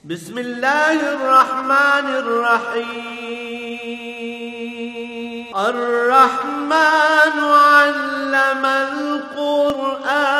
بسم اللہ الرحمن الرحیم الرحمن علم القرآن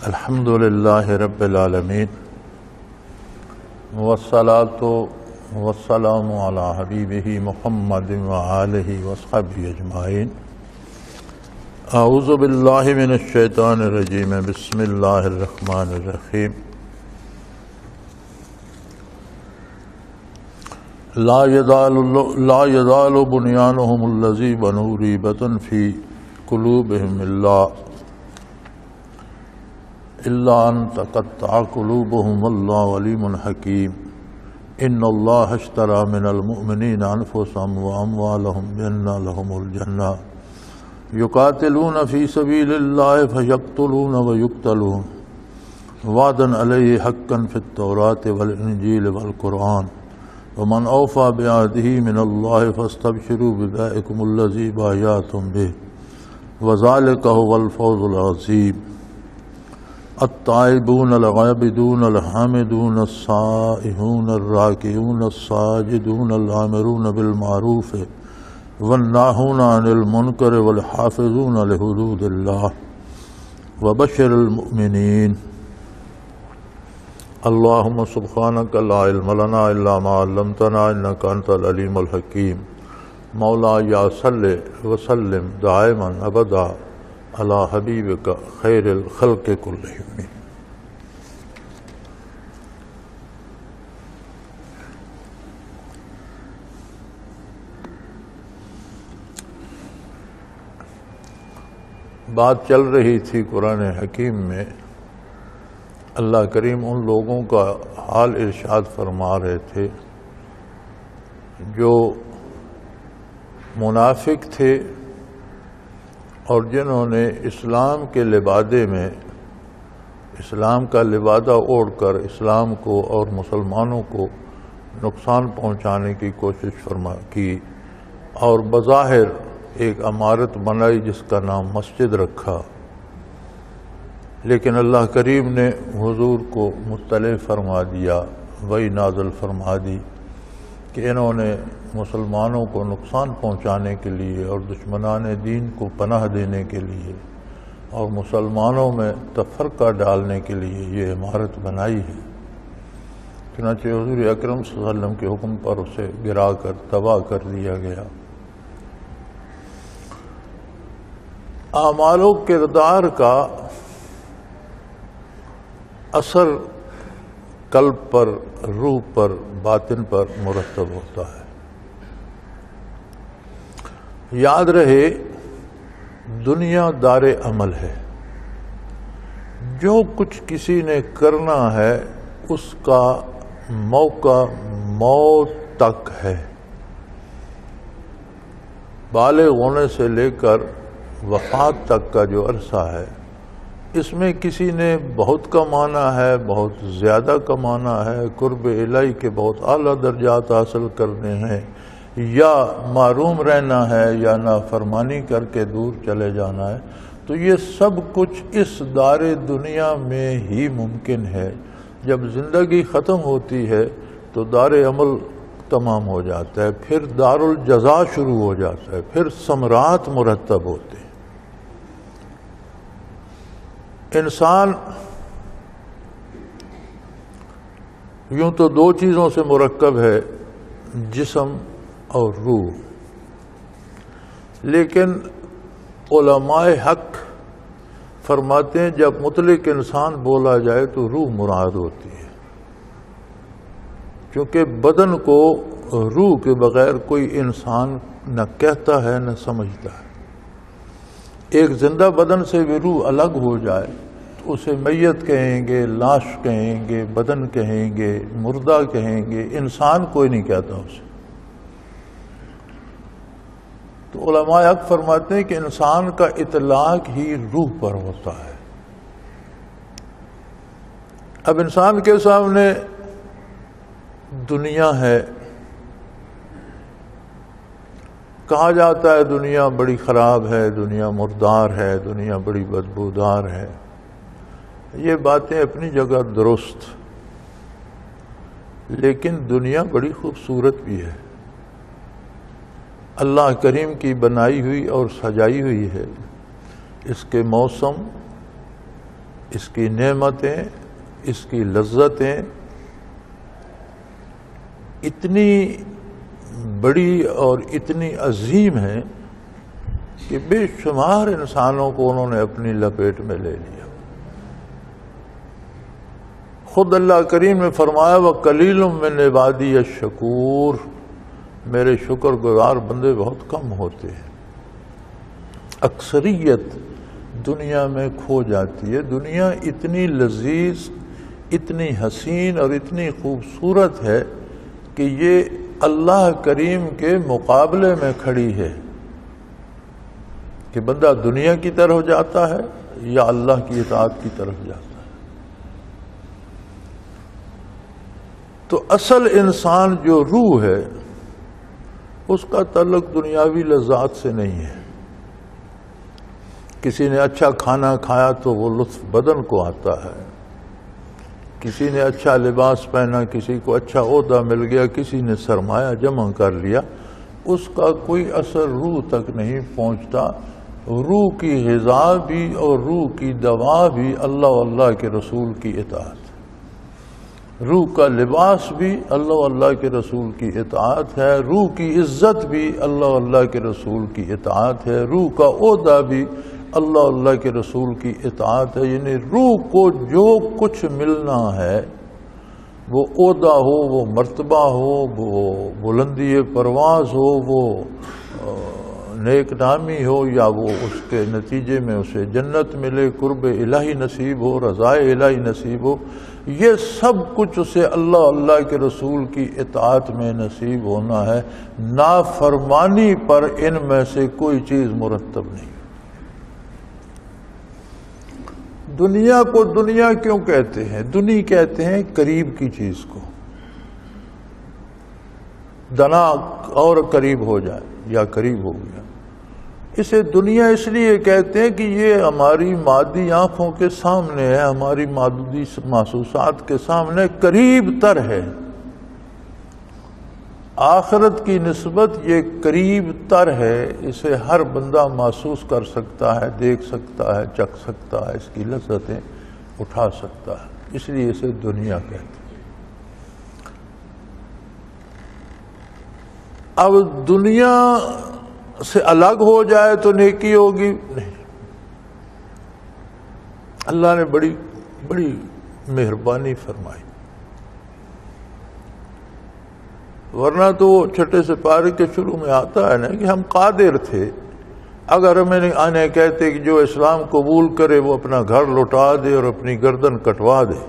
الحمد للہ رب العالمین والصلاة والسلام علی حبیبہ محمد وآلہ وصحبہ اجمعین۔ اعوذ باللہ من الشیطان الرجیم، بسم اللہ الرحمن الرحیم۔ لا يزال بنيانهم الذي بنوا ريبة في قلوبهم إلا أن تقطع قلوبهم والله عليم حكيم۔ إن الله اشترى من المؤمنين أنفسهم وأموالهم بأن لهم الجنة يقاتلون في سبيل الله فيقتلون ويقتلون وعدا عليه حقا في التوراة والإنجيل والقرآن ومن أوفى بعهده من الله فاستبشروا ببائعكم الذي بايعتم به وذلك هو الفوز العظيم۔ التائبون العابدون الحامدون السائحون الراكعون الساجدون الآمرون بالمعروف والناهون عن المنكر والحافظون لحدود الله وبشر المؤمنين۔ اللهم سبحانك لا علم لنا إلا ما علمتنا إنك أنت العليم الحكيم۔ مولاي صل وسلم دائما أبدا علی حبیبک خیر الخلق کلہم۔ بات چل رہی تھی قرآن حکیم میں، اللہ کریم ان لوگوں کا حال ارشاد فرما رہے تھے جو منافق تھے اور جنہوں نے اسلام کے لبادے میں اسلام کا لبادہ اوڑھ کر اسلام کو اور مسلمانوں کو نقصان پہنچانے کی کوشش کی اور بظاہر ایک عمارت بنائی جس کا نام مسجد رکھا، لیکن اللہ کریم نے حضور کو مطلع فرما دیا، وہی نازل فرما دی کہ انہوں نے مسلمانوں کو نقصان پہنچانے کے لیے اور دشمنان دین کو پناہ دینے کے لیے اور مسلمانوں میں تفرقہ ڈالنے کے لیے یہ عمارت بنائی ہے۔ چنانچہ حضور اکرم صلی اللہ علیہ وسلم کے حکم پر اسے گرا کر تباہ کر دیا گیا۔ اعمال و کردار کا اثر قلب پر، روح پر، باطن پر مرتب ہوتا ہے۔ یاد رہے دنیا دار عمل ہے، جو کچھ کسی نے کرنا ہے اس کا موقع موت تک ہے۔ بالغ ہونے سے لے کر وفات تک کا جو عرصہ ہے، اس میں کسی نے بہت کمانا ہے، بہت زیادہ کمانا ہے، قرب الہی کے بہت اعلیٰ درجات حاصل کرنے ہیں، یا محروم رہنا ہے، یا نافرمانی کر کے دور چلے جانا ہے، تو یہ سب کچھ اس دار دنیا میں ہی ممکن ہے۔ جب زندگی ختم ہوتی ہے تو دار عمل تمام ہو جاتا ہے، پھر دار الجزا شروع ہو جاتا ہے، پھر ثمرات مرتب ہوتے ہیں۔ انسان یوں تو دو چیزوں سے مرکب ہے، جسم اور روح، لیکن علماء حق فرماتے ہیں جب مطلق انسان بولا جائے تو روح مراد ہوتی ہے، کیونکہ بدن کو روح کے بغیر کوئی انسان نہ کہتا ہے نہ سمجھتا ہے۔ ایک زندہ بدن سے بھی روح الگ ہو جائے تو اسے میت کہیں گے، لاش کہیں گے، بدن کہیں گے، مردہ کہیں گے، انسان کوئی نہیں کہتا اسے۔ تو علماء حق فرماتے ہیں کہ انسان کا اطلاق ہی روح پر ہوتا ہے۔ اب انسان کے سامنے دنیا ہے، کہا جاتا ہے دنیا بڑی خراب ہے، دنیا مردار ہے، دنیا بڑی بدبودار ہے۔ یہ باتیں اپنی جگہ درست، لیکن دنیا بڑی خوبصورت بھی ہے، اللہ کریم کی بنائی ہوئی اور سجائی ہوئی ہے۔ اس کے موسم، اس کی نعمتیں، اس کی لذتیں اتنی بڑی اور اتنی عظیم ہیں کہ بے شمار انسانوں کو انہوں نے اپنی لپیٹ میں لے لیا۔ خود اللہ کریم نے فرمایا وَقَلِيلٌ مِّنْ عِبَادِيَ الشَّكُورُ، میرے شکر گزار بندے بہت کم ہوتے ہیں۔ اکثریت دنیا میں کھو جاتی ہے۔ دنیا اتنی لذیذ، اتنی حسین اور اتنی خوبصورت ہے کہ یہ اللہ کریم کے مقابلے میں کھڑی ہے کہ بندہ دنیا کی طرف جاتا ہے یا اللہ کی اطاعت کی طرف جاتا ہے۔ تو اصل انسان جو روح ہے اس کا تعلق دنیاوی لذات سے نہیں ہے۔ کسی نے اچھا کھانا کھایا تو وہ لطف بدن کو آتا ہے، کسی نے اچھا لباس پہنا، کسی کو اچھا عہدہ مل گیا، کسی نے سرمایہ جمع کر لیا، اس کا کوئی اثر روح تک نہیں پہنچتا۔ روح کی غذا بھی اور روح کی دوا بھی اللہ و اللہ کے رسول کی اطاعت، روح کا لباس بھی اللہ و اللہ کے رسول کی اطاعت ہے، روح کی عزت بھی اللہ و اللہ کے رسول کی اطاعت ہے، روح کا عہدہ بھی اللہ اللہ کے رسول کی اطاعت ہے۔ یعنی روح کو جو کچھ ملنا ہے، وہ عہدہ ہو، وہ مرتبہ ہو، وہ بلندی پرواز ہو، وہ نیک نامی ہو، یا وہ اس کے نتیجے میں اسے جنت ملے، قرب الہی نصیب ہو، رضائے الہی نصیب ہو، یہ سب کچھ اسے اللہ اللہ کے رسول کی اطاعت میں نصیب ہونا ہے۔ نافرمانی پر ان میں سے کوئی چیز مرتب نہیں۔ دنیا کو دنیا کیوں کہتے ہیں؟ دنیا کہتے ہیں قریب کی چیز کو، دنا اور قریب ہو جائے یا قریب ہو گیا، اسے دنیا اس لیے کہتے ہیں کہ یہ ہماری مادی آنکھوں کے سامنے ہے، ہماری مادی محسوسات کے سامنے قریب تر ہے۔ آخرت کی نسبت یہ قریب تر ہے، اسے ہر بندہ محسوس کر سکتا ہے، دیکھ سکتا ہے، چکھ سکتا ہے، اس کی لذتیں اٹھا سکتا ہے، اس لیے اسے دنیا کہتے ہیں۔ اب دنیا سے الگ ہو جائے تو نیکی ہوگی؟ نہیں، اللہ نے بڑی بڑی مہربانی فرمائی، ورنہ تو وہ چھٹے سپارے کے شروع میں آتا ہے نا کہ ہم قادر تھے، اگر ہمیں آنے کہتے کہ جو اسلام قبول کرے وہ اپنا گھر لوٹا دے اور اپنی گردن کٹوا دے،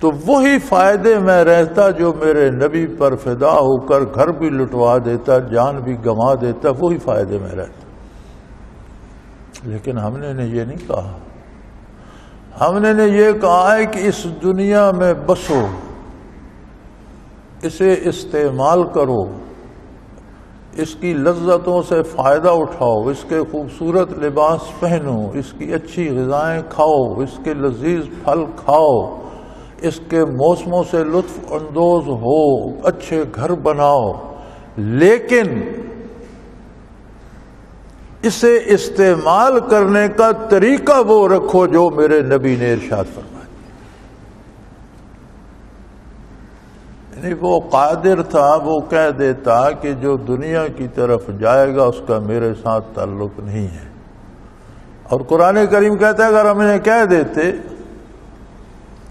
تو وہی فائدے میں رہتا جو میرے نبی پر فدا ہو کر گھر بھی لٹوا دیتا، جان بھی گنوا دیتا، وہی فائدے میں رہتا۔ لیکن ہم نے یہ نہیں کہا، ہم نے یہ کہا ہے کہ اس دنیا میں بسو، اسے استعمال کرو، اس کی لذتوں سے فائدہ اٹھاؤ، اس کے خوبصورت لباس پہنو، اس کی اچھی غذائیں کھاؤ، اس کے لذیذ پھل کھاؤ، اس کے موسموں سے لطف اندوز ہو، اچھے گھر بناؤ، لیکن اسے استعمال کرنے کا طریقہ وہ رکھو جو میرے نبی نے ارشاد فرمایا۔ یعنی وہ قادر تھا، وہ کہہ دیتا کہ جو دنیا کی طرف جائے گا اس کا میرے ساتھ تعلق نہیں ہے، اور قرآن کریم کہتا ہے اگر ہم انہیں کہہ دیتے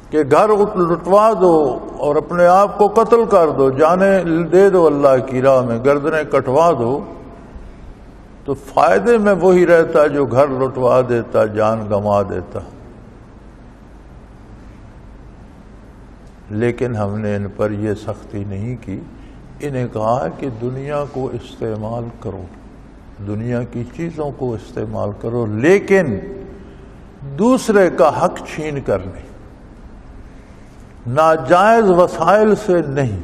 کہ گھر لٹوا دو اور اپنے آپ کو قتل کر دو، جانیں دے دو اللہ کی راہ میں، گردنیں کٹوا دو، تو فائدے میں وہی رہتا جو گھر لٹوا دیتا، جان گنوا دیتا۔ لیکن ہم نے ان پر یہ سختی نہیں کی، انہیں کہا ہے کہ دنیا کو استعمال کرو، دنیا کی چیزوں کو استعمال کرو، لیکن دوسرے کا حق چھین کر نہیں، ناجائز وسائل سے نہیں،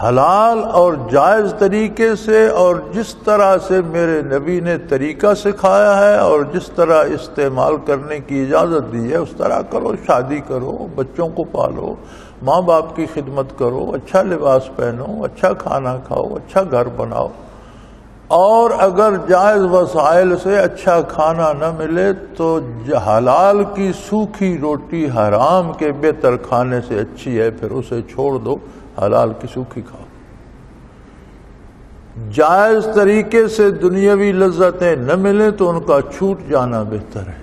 حلال اور جائز طریقے سے، اور جس طرح سے میرے نبی نے طریقہ سکھایا ہے اور جس طرح استعمال کرنے کی اجازت دی ہے اس طرح کرو۔ شادی کرو، بچوں کو پالو، ماں باپ کی خدمت کرو، اچھا لباس پہنو، اچھا کھانا کھاؤ، اچھا گھر بناؤ، اور اگر جائز وسائل سے اچھا کھانا نہ ملے تو حلال کی سوکھی روٹی حرام کے بہتر کھانے سے اچھی ہے، پھر اسے چھوڑ دو، حلال کی سوکھی کھاؤ۔ جائز طریقے سے دنیاوی لذتیں نہ ملیں تو ان کا چھوٹ جانا بہتر ہے۔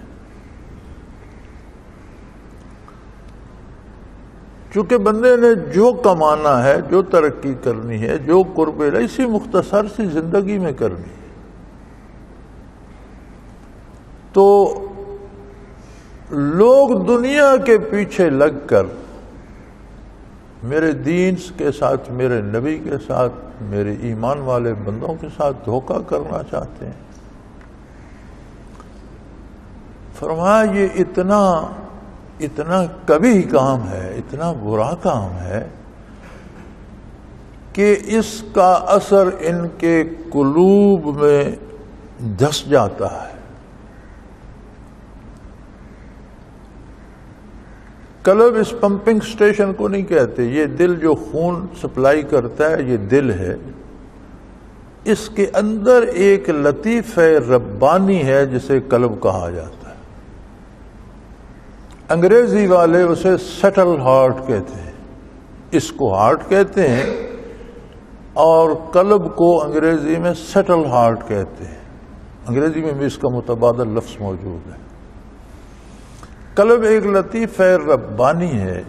چونکہ بندے نے جو کمانا ہے، جو ترقی کرنی ہے، جو قرب الہی اسی مختصر سی زندگی میں کرنی ہے، تو لوگ دنیا کے پیچھے لگ کر میرے دین کے ساتھ، میرے نبی کے ساتھ، میرے ایمان والے بندوں کے ساتھ دھوکہ کرنا چاہتے ہیں۔ فرمایا یہ اتنا کبھی کام ہے، اتنا برا کام ہے کہ اس کا اثر ان کے قلوب میں دھس جاتا ہے۔ قلب اس پمپنگ سٹیشن کو نہیں کہتے، یہ دل جو خون سپلائی کرتا ہے یہ دل ہے، اس کے اندر ایک لطیف ربانی ہے جسے قلب کہا جاتا ہے۔ انگریزی والے اسے سٹل ہارٹ کہتے ہیں، اس کو ہارٹ کہتے ہیں، اور قلب کو انگریزی میں سٹل ہارٹ کہتے ہیں۔ انگریزی میں بھی اس کا متبادل لفظ موجود ہے۔ قلب ایک لطیف ربانی ہے،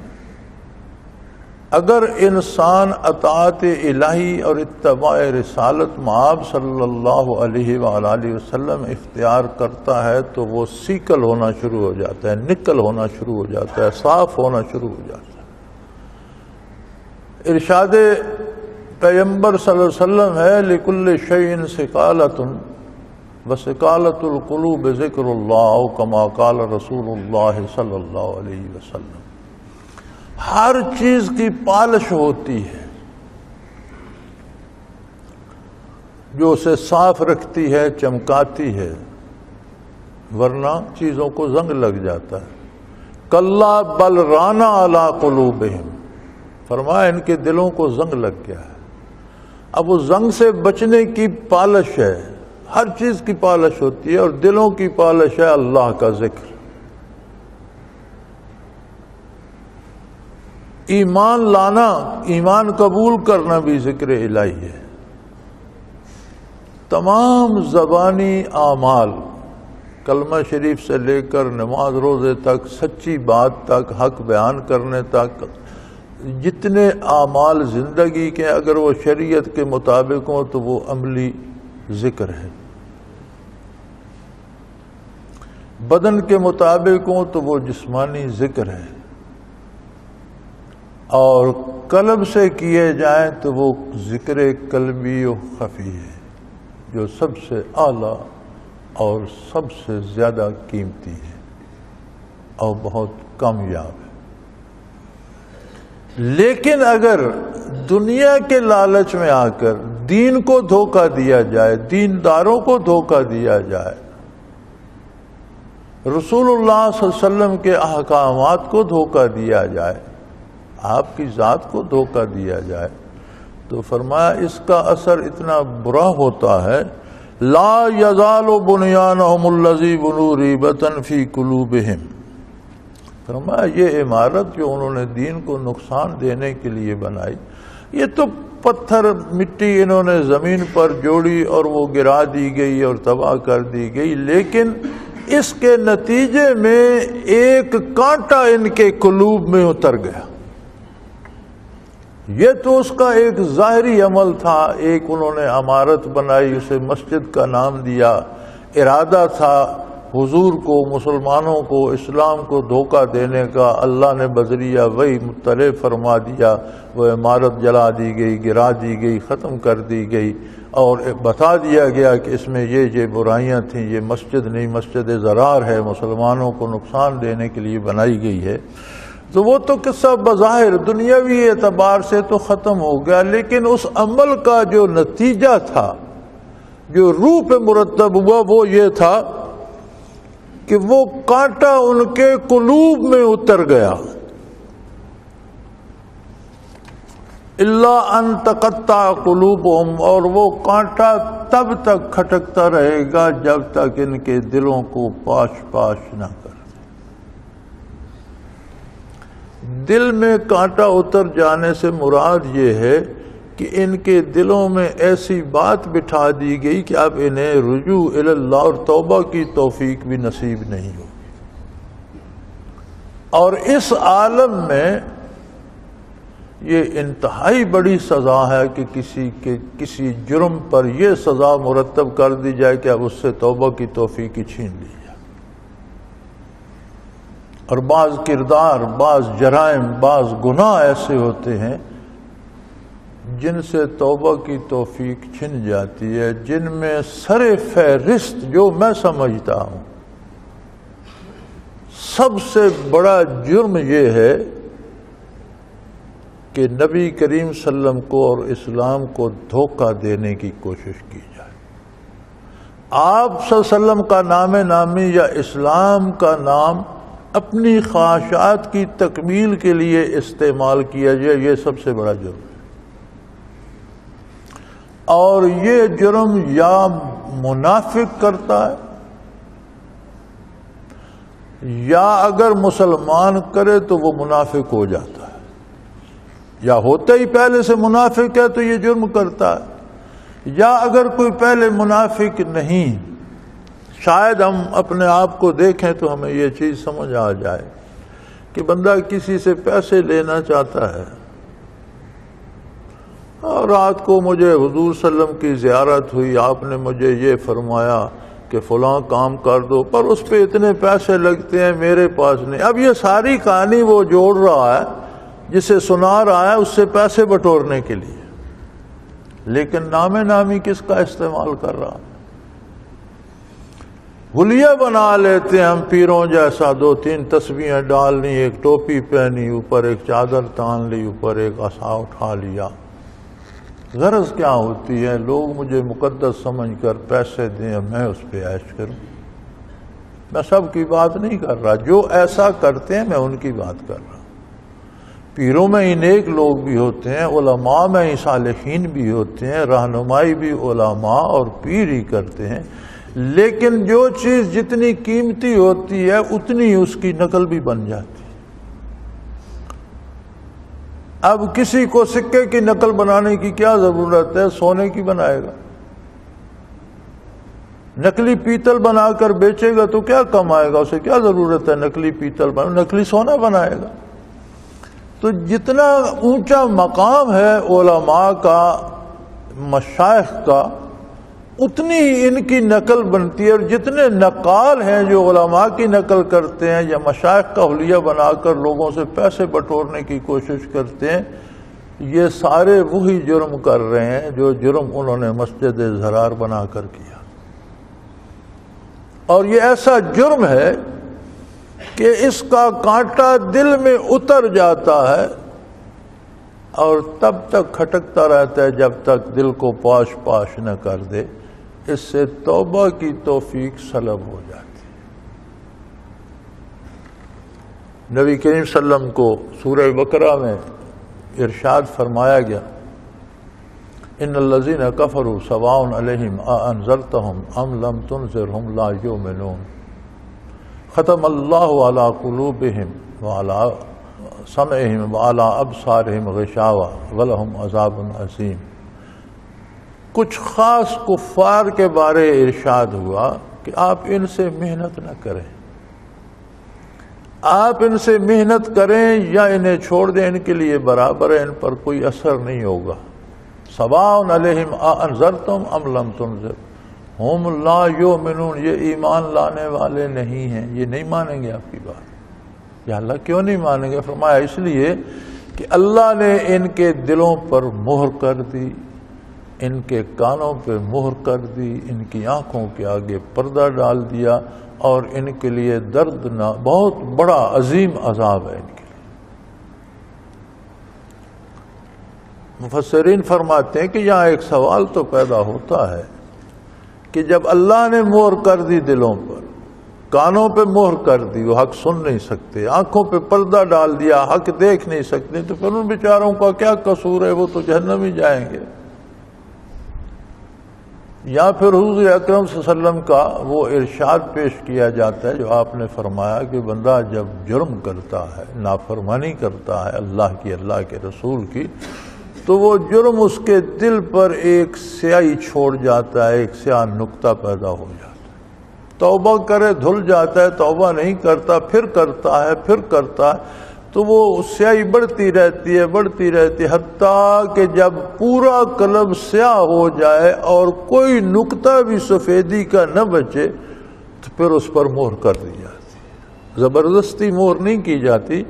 اگر انسان اطاعت الہی اور اتباع رسالت مآب صلی اللہ علیہ وآلہ وسلم اختیار کرتا ہے تو وہ سیکل ہونا شروع ہو جاتا ہے، نکل ہونا شروع ہو جاتا ہے، صاف ہونا شروع ہو جاتا ہے۔ ارشاد پیغمبر صلی اللہ علیہ وسلم ہے لِكُلِّ شَيْءٍ سِقَالَةٌ وَسِقَالَةُ الْقُلُوبِ ذِكْرُ اللَّهِ كَمَا قَالَ رسول اللہ صلی اللہ علیہ وسلم۔ ہر چیز کی پالش ہوتی ہے جو اسے صاف رکھتی ہے، چمکاتی ہے، ورنہ چیزوں کو زنگ لگ جاتا ہے۔ کَلَّا بَلْ رَانَ عَلَىٰ قُلُوبِهِمْ، فرمایا ان کے دلوں کو زنگ لگ گیا ہے۔ اب وہ زنگ سے بچنے کی پالش ہے، ہر چیز کی پالش ہوتی ہے، اور دلوں کی پالش ہے اللہ کا ذکر۔ ایمان لانا، ایمان قبول کرنا بھی ذکر الہی ہے۔ تمام زبانی اعمال، کلمہ شریف سے لے کر نماز روزے تک، سچی بات تک، حق بیان کرنے تک، جتنے اعمال زندگی کے اگر وہ شریعت کے مطابق ہوں تو وہ عملی ذکر ہے، بدن کے مطابق ہوں تو وہ جسمانی ذکر ہے، اور قلب سے کیے جائیں تو وہ ذکر قلبی و خفی ہے جو سب سے اعلیٰ اور سب سے زیادہ قیمتی ہے اور بہت کامیاب ہے۔ لیکن اگر دنیا کے لالچ میں آ کر دین کو دھوکہ دیا جائے، دینداروں کو دھوکہ دیا جائے، رسول اللہ صلی اللہ علیہ وسلم کے احکامات کو دھوکہ دیا جائے، آپ کی ذات کو دھوکہ دیا جائے، تو فرمایا اس کا اثر اتنا برا ہوتا ہے، لا یزال بنیانہم الذی بنوا ریبۃ فی قلوبہم، فرمایا یہ عمارت جو انہوں نے دین کو نقصان دینے کے لیے بنائی، یہ تو پتھر مٹی انہوں نے زمین پر جوڑی اور وہ گرا دی گئی اور تباہ کر دی گئی، لیکن اس کے نتیجے میں ایک کانٹا ان کے قلوب میں اتر گیا۔ یہ تو اس کا ایک ظاہری عمل تھا، ایک انہوں نے عمارت بنائی، اسے مسجد کا نام دیا، ارادہ تھا حضور کو، مسلمانوں کو، اسلام کو دھوکہ دینے کا اللہ نے بذریعہ وہی مطلع فرما دیا، وہ عمارت جلا دی گئی، گرا دی گئی، ختم کر دی گئی، اور بتا دیا گیا کہ اس میں یہ برائیاں تھیں، یہ مسجد نہیں، مسجد ضرار ہے، مسلمانوں کو نقصان دینے کے لیے بنائی گئی ہے۔ تو وہ تو قصہ بظاہر دنیاوی اعتبار سے تو ختم ہو گیا، لیکن اس عمل کا جو نتیجہ تھا، جو روح پہ مرتب ہوا، وہ یہ تھا کہ وہ کانٹا ان کے قلوب میں اتر گیا۔ الا ان تقطع قلوبہم، اور وہ کانٹا تب تک کھٹکتا رہے گا جب تک ان کے دلوں کو پاش پاش نہ کر۔ دل میں کانٹا اتر جانے سے مراد یہ ہے کہ ان کے دلوں میں ایسی بات بٹھا دی گئی کہ اب انہیں رجوع الی اللہ اور توبہ کی توفیق بھی نصیب نہیں ہوگی۔ اور اس عالم میں یہ انتہائی بڑی سزا ہے کہ کسی جرم پر یہ سزا مرتب کر دی جائے کہ اب اس سے توبہ کی توفیق ہی چھین لی جائے۔ اور بعض کردار، بعض جرائم، بعض گناہ ایسے ہوتے ہیں جن سے توبہ کی توفیق چھن جاتی ہے، جن میں سر فہرست جو میں سمجھتا ہوں سب سے بڑا جرم یہ ہے کہ نبی کریم صلی اللہ علیہ وسلم کو اور اسلام کو دھوکہ دینے کی کوشش کی جائے۔ آپ صلی اللہ علیہ وسلم کا نام نامی یا اسلام کا نام اپنی خواہشات کی تکمیل کے لیے استعمال کیا جائے، یہ سب سے بڑا جرم ہے۔ اور یہ جرم یا منافق کرتا ہے، یا اگر مسلمان کرے تو وہ منافق ہو جاتا ہے، یا ہوتا ہی پہلے سے منافق ہے تو یہ جرم کرتا ہے، یا اگر کوئی پہلے منافق نہیں، شاید ہم اپنے آپ کو دیکھیں تو ہمیں یہ چیز سمجھ آ جائے کہ بندہ کسی سے پیسے لینا چاہتا ہے، اور رات کو مجھے حضور صلی اللہ علیہ وسلم کی زیارت ہوئی، آپ نے مجھے یہ فرمایا کہ فلاں کام کر دو، پر اس پہ اتنے پیسے لگتے ہیں، میرے پاس نہیں۔ اب یہ ساری کہانی وہ جوڑ رہا ہے جسے سنا رہا ہے اس سے پیسے بٹورنے کے لیے، لیکن نام نامی کس کا استعمال کر رہا ہے؟ حلیہ بنا لیتے ہیں ہم پیروں جیسا، 2-3 تسبیحیں ڈال لی، ایک ٹوپی پہنی، اوپر ایک چادر تان لی، اوپر ایک عصا اٹھا لیا۔ غرض کیا ہوتی ہے؟ لوگ مجھے مقدس سمجھ کر پیسے دیں، میں اس پہ عیش کروں۔ میں سب کی بات نہیں کر رہا، جو ایسا کرتے ہیں میں ان کی بات کر رہا ہوں۔ پیروں میں ہی نیک لوگ بھی ہوتے ہیں، علماء میں ہی صالحین بھی ہوتے ہیں، رہنمائی بھی علماء اور پیر ہی کرتے ہیں، لیکن جو چیز جتنی قیمتی ہوتی ہے اتنی اس کی نقل بھی بن جاتی ہے۔ اب کسی کو سکے کی نقل بنانے کی کیا ضرورت ہے؟ سونے کی بنائے گا۔ نقلی پیتل بنا کر بیچے گا تو کیا کمائے گا؟ اسے کیا ضرورت ہے نقلی پیتل بنا، نقلی سونا بنائے گا۔ تو جتنا اونچا مقام ہے علماء کا، مشائخ کا، اتنی ہی ان کی نقل بنتی ہے، اور جتنے نقال ہیں جو علماء کی نقل کرتے ہیں یا مشائخ کا حلیہ بنا کر لوگوں سے پیسے بٹورنے کی کوشش کرتے ہیں، یہ سارے وہی جرم کر رہے ہیں جو جرم انہوں نے مسجد ضرار بنا کر کیا۔ اور یہ ایسا جرم ہے کہ اس کا کانٹا دل میں اتر جاتا ہے اور تب تک کھٹکتا رہتا ہے جب تک دل کو پاش پاش نہ کر دے، اس سے توبہ کی توفیق سلب ہو جاتی ہے۔ نبی کریم صلی اللہ علیہ وسلم کو سورہ بقرہ میں ارشاد فرمایا گیا، ان الذین کفروا سواء علیہم اانذرتہم ام لم تنذرہم لا یؤمنون ختم اللہ علی قلوبہم وعلی سمعہم وعلی ابصارہم غشاوہ ولہم عذاب عظیم۔ کچھ خاص کفار کے بارے ارشاد ہوا کہ آپ ان سے محنت نہ کریں، آپ ان سے محنت کریں یا انہیں چھوڑ دیں، ان کے لیے برابر ہے، ان پر کوئی اثر نہیں ہوگا۔ سواء علیہم اانذرتم ام لم تنذر، ہم لا یؤمنون، یہ ایمان لانے والے نہیں ہیں، یہ نہیں مانیں گے آپ کی بات۔ یا اللہ کیوں نہیں مانیں گے؟ فرمایا اس لیے کہ اللہ نے ان کے دلوں پر مہر کر دی، ان کے کانوں پہ مہر کر دی، ان کی آنکھوں کے آگے پردہ ڈال دیا، اور ان کے لیے دردناک بہت بڑا عظیم عذاب ہے ان کے لیے۔ مفسرین فرماتے ہیں کہ یہاں ایک سوال تو پیدا ہوتا ہے کہ جب اللہ نے مہر کر دی دلوں پر، کانوں پہ مہر کر دی، وہ حق سن نہیں سکتے، آنکھوں پہ پردہ ڈال دیا، حق دیکھ نہیں سکتے، تو پھر ان بیچاروں کا کیا قصور ہے؟ وہ تو جہنم ہی جائیں گے۔ یا پھر حضور اکرم صلی اللہ علیہ وسلم کا وہ ارشاد پیش کیا جاتا ہے جو آپ نے فرمایا کہ بندہ جب جرم کرتا ہے، نافرمانی کرتا ہے اللہ کی، اللہ کے رسول کی، تو وہ جرم اس کے دل پر ایک سیاہی چھوڑ جاتا ہے، ایک سیاہ نقطہ پیدا ہو جاتا ہے۔ توبہ کرے دھل جاتا ہے، توبہ نہیں کرتا پھر کرتا ہے، پھر کرتا ہے، تو وہ سیاہی بڑھتی رہتی ہے، بڑھتی رہتی ہے، حتیٰ کہ جب پورا قلب سیاہ ہو جائے اور کوئی نقطہ بھی سفیدی کا نہ بچے، تو پھر اس پر مہر کر دی جاتی ہے۔ زبردستی مہر نہیں کی جاتی،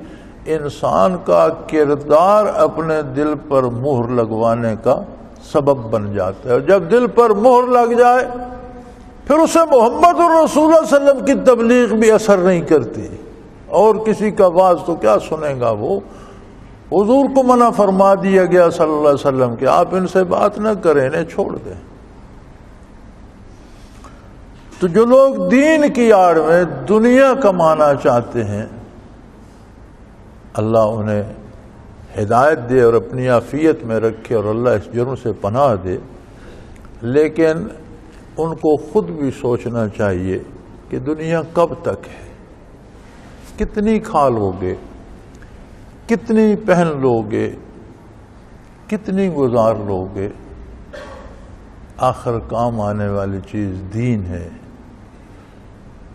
انسان کا کردار اپنے دل پر مہر لگوانے کا سبب بن جاتا ہے، اور جب دل پر مہر لگ جائے پھر اسے محمد الرسول اللہ صلی اللہ علیہ وسلم کی تبلیغ بھی اثر نہیں کرتی، اور کسی کا واز تو کیا سنے گا وہ؟ حضور کو منع فرما دیا گیا صلی اللہ علیہ وسلم کہ آپ ان سے بات نہ کریں، انہیں چھوڑ دیں۔ تو جو لوگ دین کی آڑ میں دنیا کمانا چاہتے ہیں، اللہ انہیں ہدایت دے اور اپنی عافیت میں رکھے، اور اللہ اس جرم سے پناہ دے، لیکن ان کو خود بھی سوچنا چاہیے کہ دنیا کب تک ہے، کتنی کھا لوگے، کتنی پہن لوگے، کتنی گزار لوگے، آخر کام آنے والی چیز دین ہے۔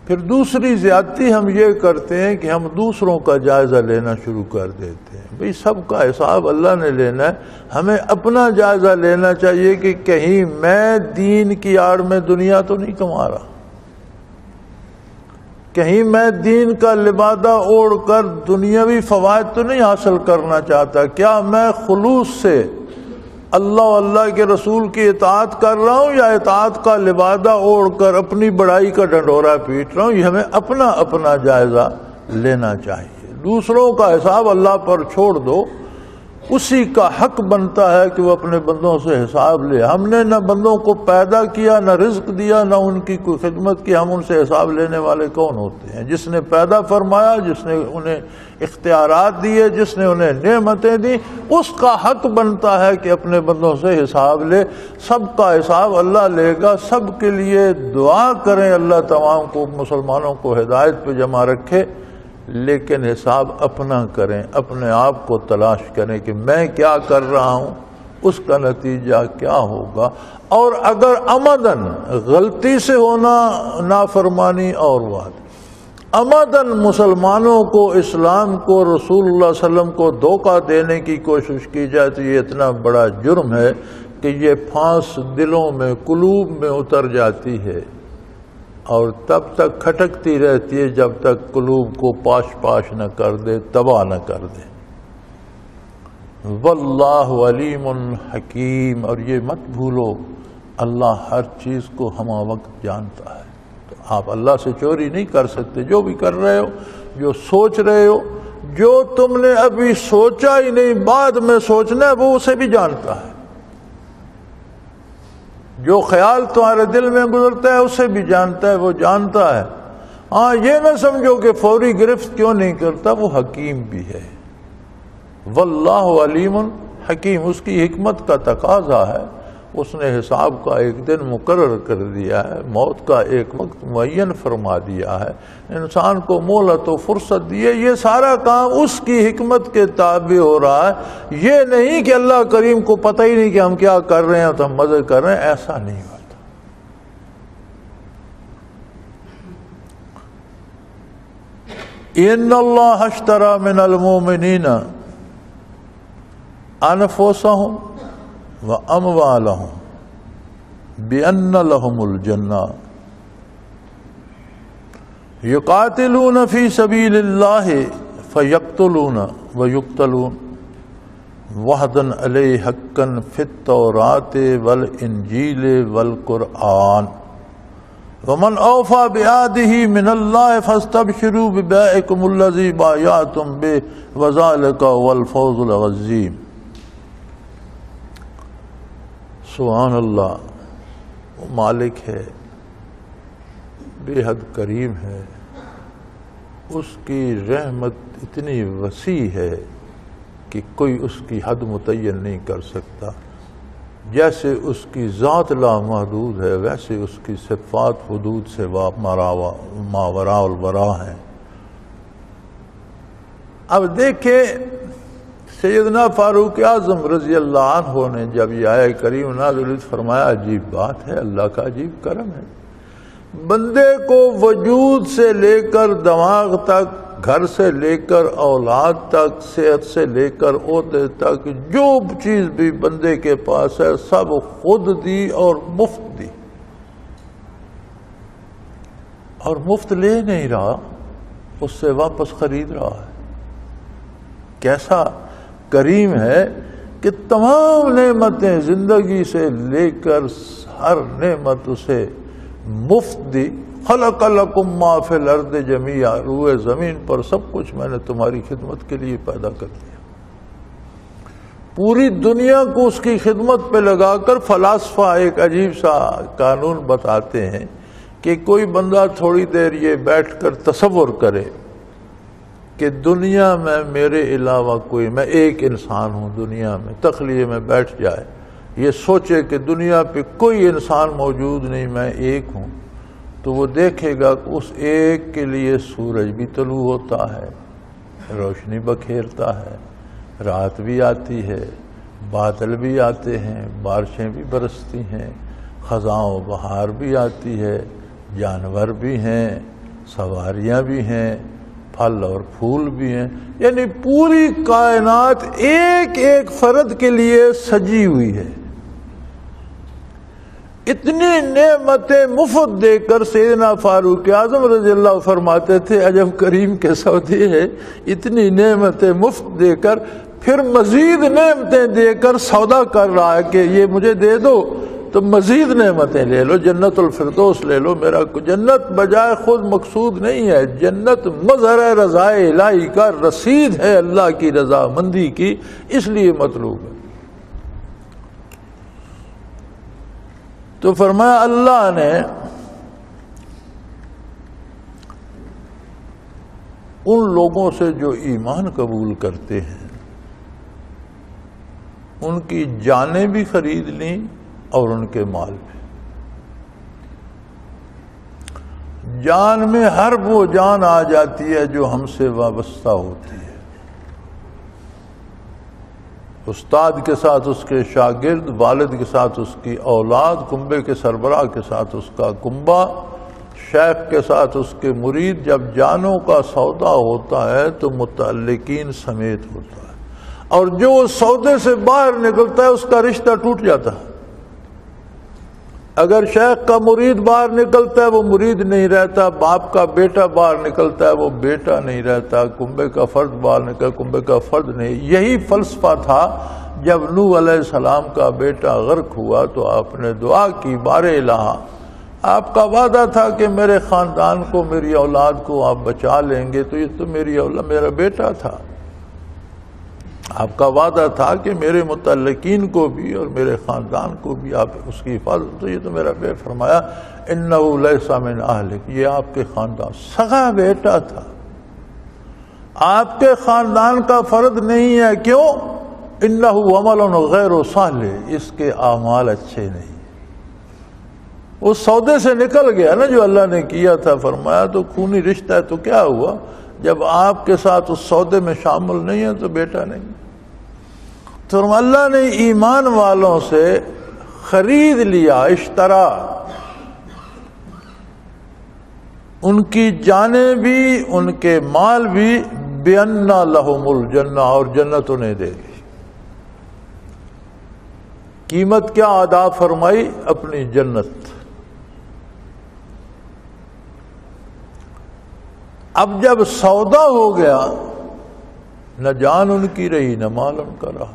پھر دوسری زیادتی ہم یہ کرتے ہیں کہ ہم دوسروں کا جائزہ لینا شروع کر دیتے ہیں۔ بھئی سب کا حساب اللہ نے لینا ہے، ہمیں اپنا جائزہ لینا چاہیے کہ کہیں میں دین کی آڑ میں دنیا تو نہیں کما رہا، کہیں میں دین کا لبادہ اوڑھ کر دنیاوی فوائد تو نہیں حاصل کرنا چاہتا، کیا میں خلوص سے اللہ و اللہ کے رسول کی اطاعت کر رہا ہوں، یا اطاعت کا لبادہ اوڑھ کر اپنی بڑائی کا ڈنڈورا پیٹ رہا ہوں؟ یہ ہمیں اپنا اپنا جائزہ لینا چاہیے۔ دوسروں کا حساب اللہ پر چھوڑ دو، اسی کا حق بنتا ہے کہ وہ اپنے بندوں سے حساب لے۔ ہم نے نہ بندوں کو پیدا کیا، نہ رزق دیا، نہ ان کی کوئی خدمت کی، ہم ان سے حساب لینے والے کون ہوتے ہیں؟ جس نے پیدا فرمایا، جس نے انہیں اختیارات دیے، جس نے انہیں نعمتیں دی، اس کا حق بنتا ہے کہ اپنے بندوں سے حساب لے۔ سب کا حساب اللہ لے گا۔ سب کے لیے دعا کریں اللہ تمام کو، مسلمانوں کو ہدایت پہ جمع رکھے، لیکن حساب اپنا کریں، اپنے آپ کو تلاش کریں کہ میں کیا کر رہا ہوں، اس کا نتیجہ کیا ہوگا۔ اور اگر عمدن غلطی سے ہونا نافرمانی اور بات، عمدن مسلمانوں کو، اسلام کو، رسول اللہ صلی اللہ علیہ وسلم کو دھوکہ دینے کی کوشش کی جائے تو یہ اتنا بڑا جرم ہے کہ یہ پھانس دلوں میں، قلوب میں اتر جاتی ہے، اور تب تک کھٹکتی رہتی ہے جب تک قلوب کو پاش پاش نہ کر دے، تباہ نہ کر دے۔ واللہ علیم حکیم، اور یہ مت بھولو اللہ ہر چیز کو ہمہ وقت جانتا ہے۔ تو آپ اللہ سے چوری نہیں کر سکتے، جو بھی کر رہے ہو، جو سوچ رہے ہو، جو تم نے ابھی سوچا ہی نہیں بعد میں سوچنا ہے، وہ اسے بھی جانتا ہے۔ جو خیال تمہارے دل میں گزرتا ہے اسے بھی جانتا ہے، وہ جانتا ہے۔ ہاں یہ نہ سمجھو کہ فوری گرفت کیوں نہیں کرتا، وہ حکیم بھی ہے۔ واللہ علیم حکیم، اس کی حکمت کا تقاضا ہے، اس نے حساب کا ایک دن مقرر کر دیا ہے، موت کا ایک وقت معین فرما دیا ہے، انسان کو مہلت و فرصت دی ہے۔ یہ سارا کام اس کی حکمت کے تابع ہو رہا ہے، یہ نہیں کہ اللہ کریم کو پتہ ہی نہیں کہ ہم کیا کر رہے ہیں تو ہم مزے کر رہے ہیں، ایسا نہیں ہوتا۔ ان اللہ اشتری من المؤمنین انفسهم واموالهم بِأَنَّ لَهُمُ الْجَنَّةَ يُقَاتِلُونَ فِي سَبِيلِ اللَّهِ فَيَقْتُلُونَ وَيُقْتَلُونَ وَعْدًا عَلَيْهِ حَقًّا فِي التَّوْرَاةِ وَالْإِنْجِيلِ وَالْقُرْآنِ وَمَنْ أَوْفَى بِعَهْدِهِ مِنَ اللَّهِ فَاسْتَبْشِرُوا بِبَيْعِكُمُ الَّذِي بَايَعْتُمْ بِهِ وَذَلِكَ هُوَ الْفَوْزُ الْعَظِيمُ۔ سبحان اللہ، وہ مالک ہے، بے حد کریم ہے، اس کی رحمت اتنی وسیع ہے کہ کوئی اس کی حد متعین نہیں کر سکتا۔ جیسے اس کی ذات لامحدود ہے، ویسے اس کی صفات حدود سے ماوراء الورا ہیں۔ اب دیکھیں، سیدنا فاروق اعظم رضی اللہ عنہ نے جب یہ آیہ کریم نازل ہوئی فرمایا عجیب بات ہے، اللہ کا عجیب کرم ہے، بندے کو وجود سے لے کر دماغ تک، گھر سے لے کر اولاد تک، صحت سے لے کر عہدے تک، جو چیز بھی بندے کے پاس ہے سب خود دی اور مفت دی، اور مفت لے نہیں رہا، اس سے واپس خرید رہا ہے۔ کیسا کریم ہے کہ تمام نعمتیں زندگی سے لے کر ہر نعمت اسے مفت دی۔ خلق لکم ما فی الارض جمیعا، روئے زمین پر سب کچھ میں نے تمہاری خدمت کے لیے پیدا کر دیا۔ پوری دنیا کو اس کی خدمت پہ لگا کر فلاسفہ ایک عجیب سا قانون بتاتے ہیں کہ کوئی بندہ تھوڑی دیر یہ بیٹھ کر تصور کرے کہ دنیا میں میرے علاوہ کوئی، میں ایک انسان ہوں دنیا میں، تخلیے میں بیٹھ جائے، یہ سوچے کہ دنیا پہ کوئی انسان موجود نہیں، میں ایک ہوں، تو وہ دیکھے گا کہ اس ایک کے لیے سورج بھی طلوع ہوتا ہے، روشنی بکھیرتا ہے، رات بھی آتی ہے، بادل بھی آتے ہیں، بارشیں بھی برستی ہیں، خزاں و بہار بھی آتی ہے، جانور بھی ہیں، سواریاں بھی ہیں، پھل اور پھول بھی ہیں، یعنی پوری کائنات ایک ایک فرد کے لیے سجی ہوئی ہے۔ اتنی نعمتیں مفت دے کر سیدنا فاروق اعظم رضی اللہ فرماتے تھے عجب کریم کے سودے ہے، اتنی نعمتیں مفت دے کر پھر مزید نعمتیں دے کر سودا کر رہا ہے کہ یہ مجھے دے دو تو مزید نعمتیں لے لو، جنت الفردوس لے لو، میرا جنت بجائے خود مقصود نہیں ہے، جنت مظہر رضا الہی کا رسید ہے، اللہ کی رضامندی کی، اس لیے مطلوب ہے۔ تو فرمایا اللہ نے ان لوگوں سے جو ایمان قبول کرتے ہیں ان کی جانیں بھی خرید لیں اور ان کے مال بھی۔ جان میں ہر وہ جان آ جاتی ہے جو ہم سے وابستہ ہوتی ہے، استاد کے ساتھ اس کے شاگرد، والد کے ساتھ اس کی اولاد، کنبے کے سربراہ کے ساتھ اس کا کنبہ، شیخ کے ساتھ اس کے مرید۔ جب جانوں کا سودا ہوتا ہے تو متعلقین سمیت ہوتا ہے، اور جو سودے سے باہر نکلتا ہے اس کا رشتہ ٹوٹ جاتا ہے۔ اگر شیخ کا مرید باہر نکلتا ہے وہ مرید نہیں رہتا، باپ کا بیٹا باہر نکلتا ہے وہ بیٹا نہیں رہتا، کنبے کا فرد باہر نکلتا ہے کنبے کا فرد نہیں۔ یہی فلسفہ تھا جب نوح علیہ السلام کا بیٹا غرق ہوا تو آپ نے دعا کی، بار الہ آپ کا وعدہ تھا کہ میرے خاندان کو، میری اولاد کو آپ بچا لیں گے، تو یہ تو میری اولاد، میرا بیٹا تھا، آپ کا وعدہ تھا کہ میرے متعلقین کو بھی اور میرے خاندان کو بھی آپ اس کی حفاظت، تو یہ تو میرا بیٹا، فرمایا انہ لیس من اہلک، یہ آپ کے خاندان سگا بیٹا تھا، آپ کے خاندان کا فرد نہیں ہے۔ کیوں؟ انہ عمل غیر صالح، اس کے اعمال اچھے نہیں۔ اس سودے سے نکل گیا نا جو اللہ نے کیا تھا، فرمایا تو خونی رشتہ ہے، تو کیا ہوا جب آپ کے ساتھ اس سودے میں شامل نہیں ہے تو بیٹا نہیں۔ تو اللہ نے ایمان والوں سے خرید لیا، اشترا، ان کی جانیں بھی ان کے مال بھی، بِأَنَّ لَهُمُ الْجَنَّةَ، اور جنت انہیں دے دی۔ قیمت کیا ادا فرمائی؟ اپنی جنت۔ اب جب سودا ہو گیا، نہ جان ان کی رہی نہ مال ان کا رہا۔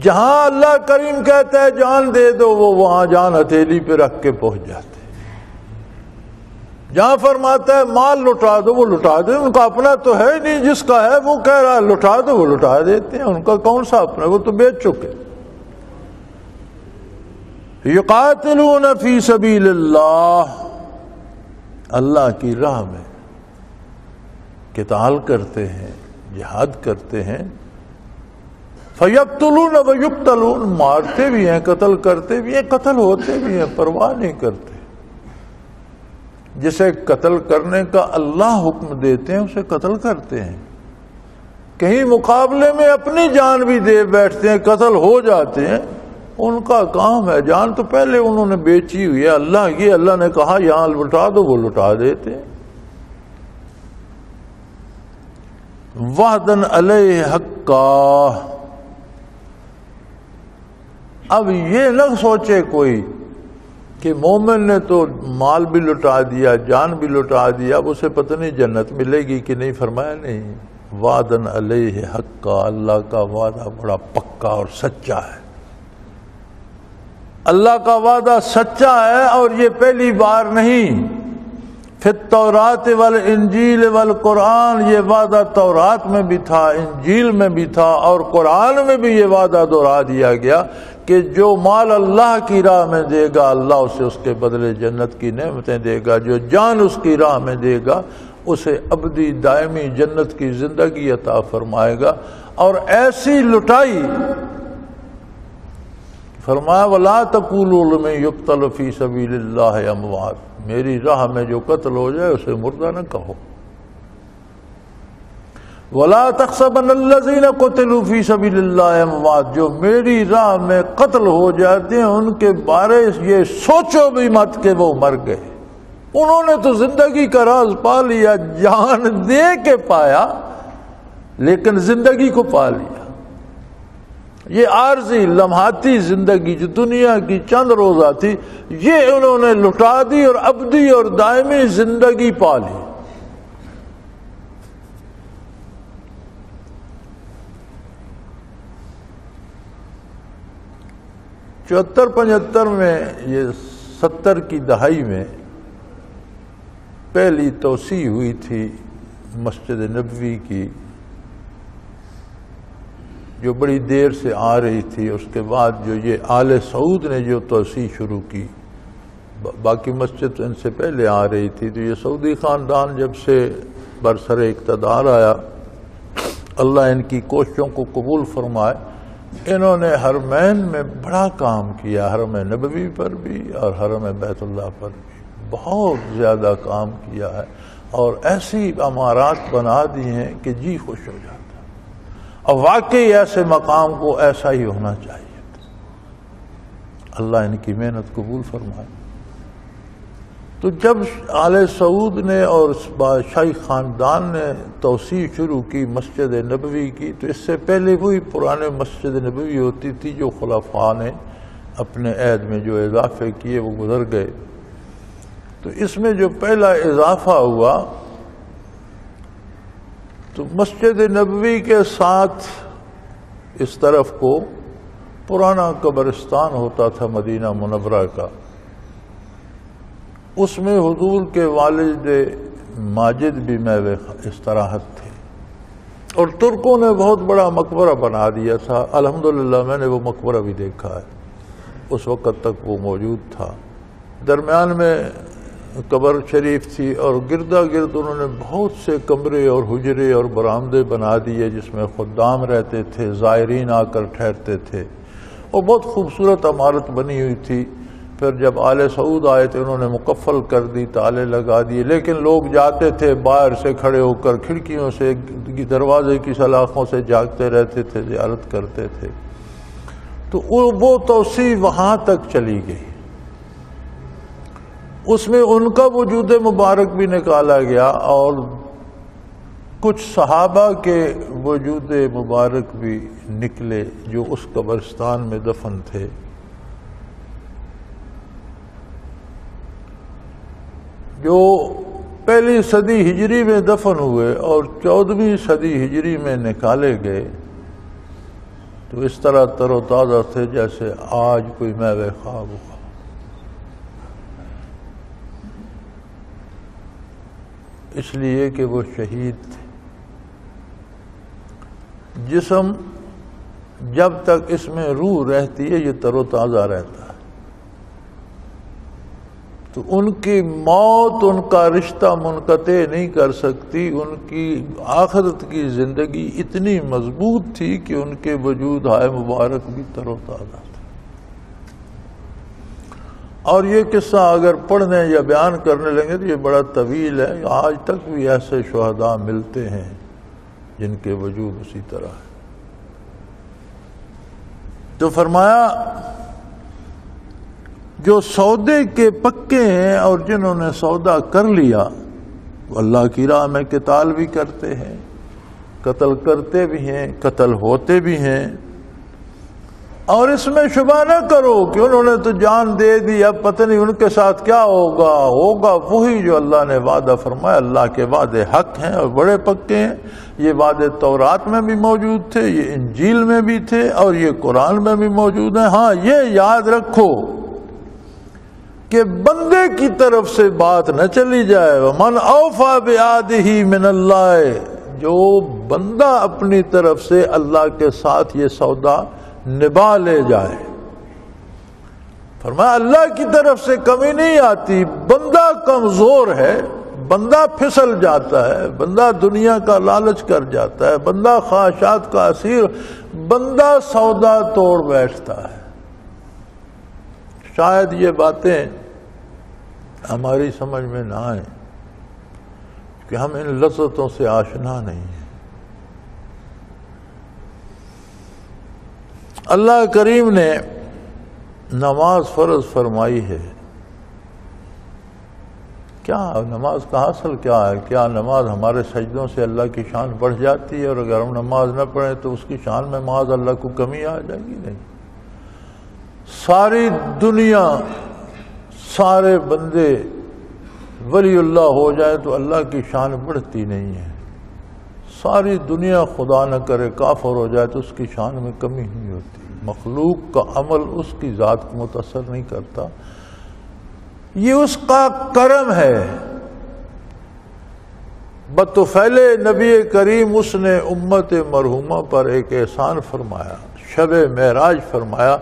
جہاں اللہ کریم کہتا ہے جان دے دو، وہ وہاں جان ہتھیلی پہ رکھ کے پہنچ جاتے۔ جہاں فرماتا ہے مال لٹا دو، وہ لٹا دے۔ ان کا اپنا تو ہے نہیں، جس کا ہے وہ کہہ رہا ہے لٹا دو، وہ لٹا دیتے ہیں۔ ان کا کون سا اپنا، وہ تو بیچ چکے۔ یقاتلون فی سبیل اللہ، اللہ کی راہ میں قتال کرتے ہیں، جہاد کرتے ہیں۔ فیقتلون ویقتلون، مارتے بھی ہیں، قتل کرتے بھی ہیں، قتل ہوتے بھی ہیں، پرواہ نہیں کرتے۔ جسے قتل کرنے کا اللہ حکم دیتے ہیں اسے قتل کرتے ہیں۔ کہیں مقابلے میں اپنی جان بھی دے بیٹھتے ہیں، قتل ہو جاتے ہیں۔ ان کا کام ہے، جان تو پہلے انہوں نے بیچی ہوئی ہے اللہ کی۔ اللہ نے کہا یہاں لٹا دو، وہ لٹا دیتے ہیں۔ وعدن علیہ حقا، اب یہ نہ سوچے کوئی کہ مومن نے تو مال بھی لٹا دیا، جان بھی لٹا دیا، اب اسے پتہ نہیں جنت ملے گی کہ نہیں۔ فرمایا نہیں، وعدن علیہ حقا، اللہ کا وعدہ بڑا پکا اور سچا ہے۔ اللہ کا وعدہ سچا ہے، اور یہ پہلی بار نہیں۔ فی التوراۃ والانجیل والقرآن، یہ وعدہ تورات میں بھی تھا، انجیل میں بھی تھا، اور قرآن میں بھی یہ وعدہ دہرا دیا گیا کہ جو مال اللہ کی راہ میں دے گا اللہ اسے اس کے بدلے جنت کی نعمتیں دے گا، جو جان اس کی راہ میں دے گا اسے ابدی دائمی جنت کی زندگی عطا فرمائے گا۔ اور ایسی لٹائی، فرمایا وَلَا تَقُولُوا لِمَن يُقْتَلُ فِي سَبِيلِ اللَّهِ أَمْوَاتٌ، میری راہ میں جو قتل ہو جائے اسے مردہ نہ کہو۔ وَلَا تَحْسَبَنَّ الَّذِينَ قُتِلُوا فِي سَبِيلِ اللَّهِ أَمْوَاتٌ، جو میری راہ میں قتل ہو جاتے ہیں ان کے بارے یہ سوچو بھی مت کہ وہ مر گئے۔ انہوں نے تو زندگی کا راز پا لیا، جان دے کے پایا، لیکن زندگی کو پا لیا۔ یہ عارضی لمحاتی زندگی جو دنیا کی چند روزہ تھی، یہ انہوں نے لٹا دی اور ابدی اور دائمی زندگی پا لی۔ 74-75 میں، یہ 70 کی دہائی میں پہلی توسیع ہوئی تھی مسجد نبوی کی، جو بڑی دیر سے آ رہی تھی۔ اس کے بعد جو یہ آل سعود نے جو توسیع شروع کی، باقی مسجد ان سے پہلے آ رہی تھی، تو یہ سعودی خاندان جب سے برسر اقتدار آیا، اللہ ان کی کوششوں کو قبول فرمائے، انہوں نے حرمین میں بڑا کام کیا، حرم نبوی پر بھی اور حرم بیت اللہ پر بھی بہت زیادہ کام کیا ہے، اور ایسی عمارات بنا دی ہیں کہ جی خوش ہو جاتا ہے۔ اور واقعی ایسے مقام کو ایسا ہی ہونا چاہیے۔ اللہ ان کی محنت قبول فرمائے۔ تو جب آل سعود نے اور بادشاہی خاندان نے توسیع شروع کی مسجد نبوی کی، تو اس سے پہلے وہی پرانے مسجد نبوی ہوتی تھی جو خلفاء نے اپنے عہد میں جو اضافے کیے وہ گزر گئے۔ تو اس میں جو پہلا اضافہ ہوا، تو مسجد نبوی کے ساتھ اس طرف کو پرانا قبرستان ہوتا تھا مدینہ منورہ کا، اس میں حضور کے والد ماجد بھی محو استراحت تھے، اور ترکوں نے بہت بڑا مقبرہ بنا دیا تھا۔ الحمدللہ میں نے وہ مقبرہ بھی دیکھا ہے، اس وقت تک وہ موجود تھا۔ درمیان میں قبر شریف تھی، اور گردا گرد انہوں نے بہت سے کمرے اور حجرے اور برآمدے بنا دیے جس میں خدام رہتے تھے، زائرین آ کر ٹھہرتے تھے، اور بہت خوبصورت عمارت بنی ہوئی تھی۔ پھر جب آل سعود آئے تھے انہوں نے مقفل کر دی، تالے لگا دیے، لیکن لوگ جاتے تھے باہر سے کھڑے ہو کر، کھڑکیوں سے، دروازے کی سلاخوں سے جھانکتے رہتے تھے، زیارت کرتے تھے۔ تو وہ توسیع وہاں تک چلی گئی، اس میں ان کا وجود مبارک بھی نکالا گیا، اور کچھ صحابہ کے وجود مبارک بھی نکلے جو اس قبرستان میں دفن تھے. جو پہلی صدی ہجری میں دفن ہوئے اور 14ویں صدی ہجری میں نکالے گئے تو اس طرح تر و تازہ تھے جیسے آج کوئی محو خواب ہوا. اس لیے کہ وہ شہید تھے. جسم جب تک اس میں روح رہتی ہے یہ تر و تازہ رہتا ہے. تو ان کی موت ان کا رشتہ منقطع نہیں کر سکتی. ان کی آخرت کی زندگی اتنی مضبوط تھی کہ ان کے وجود ہائے مبارک بھی تر و تازہ تھا. اور یہ قصہ اگر پڑھنے یا بیان کرنے لگے تو یہ بڑا طویل ہے. آج تک بھی ایسے شہداء ملتے ہیں جن کے وجود اسی طرح ہے. تو فرمایا جو سودے کے پکے ہیں اور جنہوں نے سودا کر لیا وہ اللہ کی راہ میں قتال بھی کرتے ہیں, قتل کرتے بھی ہیں, قتل ہوتے بھی ہیں. اور اس میں شبہ نہ کرو کہ انہوں نے تو جان دے دی, اب پتہ نہیں ان کے ساتھ کیا ہوگا. ہوگا وہی جو اللہ نے وعدہ فرمایا. اللہ کے وعدے حق ہیں اور بڑے پکے ہیں. یہ وعدے تورات میں بھی موجود تھے, یہ انجیل میں بھی تھے اور یہ قرآن میں بھی موجود ہیں. ہاں یہ یاد رکھو کہ بندے کی طرف سے بات نہ چلی جائے. وَمَنْ أَوْفَى بِعَهْدِهِ مِنَ اللَّهِ, جو بندہ اپنی طرف سے اللہ کے ساتھ یہ سودا نبھا لے جائے. فرمایا اللہ کی طرف سے کمی نہیں آتی. بندہ کمزور ہے, بندہ پھسل جاتا ہے, بندہ دنیا کا لالچ کر جاتا ہے, بندہ خواہشات کا اسیر, بندہ سودا توڑ بیٹھتا ہے. شاید یہ باتیں ہماری سمجھ میں نہ آئیں کہ ہم ان لذتوں سے آشنا نہیں ہیں. اللہ کریم نے نماز فرض فرمائی ہے. کیا نماز کا حاصل کیا ہے؟ کیا نماز ہمارے سجدوں سے اللہ کی شان بڑھ جاتی ہے اور اگر ہم نماز نہ پڑھیں تو اس کی شان میں معاذ اللہ کو کمی آ جائے گی؟ نہیں. ساری دنیا سارے بندے ولی اللہ ہو جائے تو اللہ کی شان بڑھتی نہیں ہے. ساری دنیا خدا نہ کرے کافر ہو جائے تو اس کی شان میں کمی نہیں ہوتی. مخلوق کا عمل اس کی ذات کو متاثر نہیں کرتا. یہ اس کا کرم ہے. بطفیل نبی کریم اس نے امت مرحومہ پر ایک احسان فرمایا. شب معراج فرمایا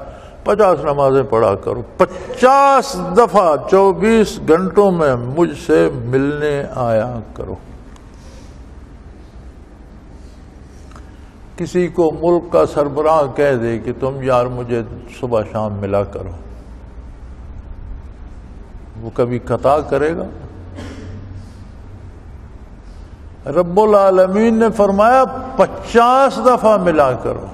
50 نمازیں پڑھا کرو. 50 دفعہ 24 گھنٹوں میں مجھ سے ملنے آیا کرو. کسی کو ملک کا سربراہ کہہ دے کہ تم یار مجھے صبح شام ملا کرو, وہ کبھی قطع کرے گا؟ رب العالمین نے فرمایا 50 دفعہ ملا کرو.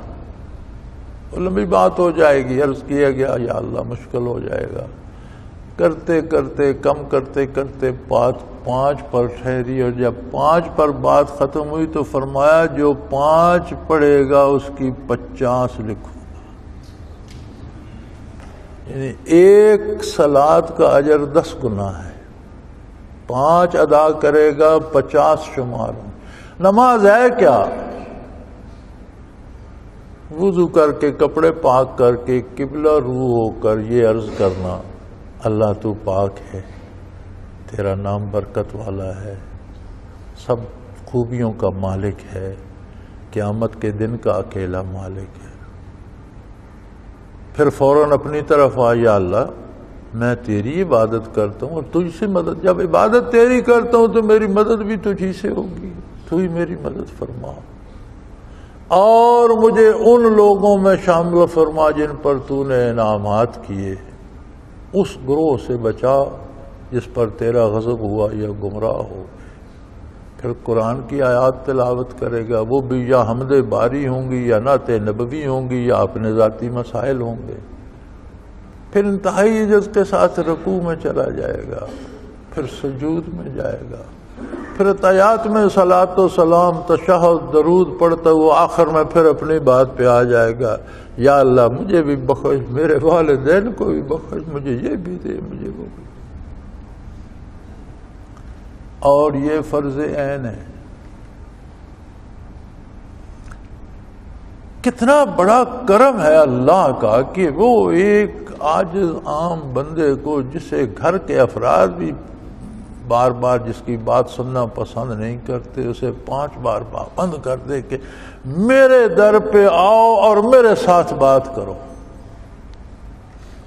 لمبی بات ہو جائے گی. عرض کیا گیا یا اللہ مشکل ہو جائے گا. کرتے کرتے کم کرتے کرتے 5 پر ٹھہری اور جب 5 پر بات ختم ہوئی تو فرمایا جو 5 پڑھے گا اس کی 50 لکھوں گا. یعنی ایک صلاۃ کا اجر 10 گنا ہے. 5 ادا کرے گا 50 شمار. نماز ہے کیا؟ وضو کر کے کپڑے پاک کر کے قبلہ روح ہو کر یہ عرض کرنا اللہ تو پاک ہے, تیرا نام برکت والا ہے, سب خوبیوں کا مالک ہے, قیامت کے دن کا اکیلا مالک ہے. پھر فوراً اپنی طرف آ, یا اللہ میں تیری عبادت کرتا ہوں اور تجھ سے مدد. جب عبادت تیری کرتا ہوں تو میری مدد بھی تجھی سے ہوگی, تو ہی میری مدد فرما اور مجھے ان لوگوں میں شامل فرما جن پر تو نے انعامات کیے. اس گروہ سے بچا جس پر تیرا غضب ہوا یا گمراہ ہو. پھر قرآن کی آیات تلاوت کرے گا, وہ بھی یا حمد باری ہوں گی یا نعت نبوی ہوں گی یا اپنے ذاتی مسائل ہوں گے. پھر انتہائی عجز کے ساتھ رکوع میں چلا جائے گا, پھر سجود میں جائے گا, پھر اتحیات میں صلاۃ و سلام تشہد درود پڑھتا ہوا آخر میں پھر اپنی بات پہ آ جائے گا، یا اللہ مجھے بھی بخش، میرے والدین کو بھی بخش، مجھے یہ بھی دے، مجھے وہ بھی۔ اور یہ فرض عین ہے۔ کتنا بڑا کرم ہے اللہ کا کہ وہ ایک عاجز عام بندے کو، جسے گھر کے افراد بھی بار بار جس کی بات سننا پسند نہیں کرتے، اسے 5 بار پابند کر دے کہ میرے در پہ آؤ اور میرے ساتھ بات کرو۔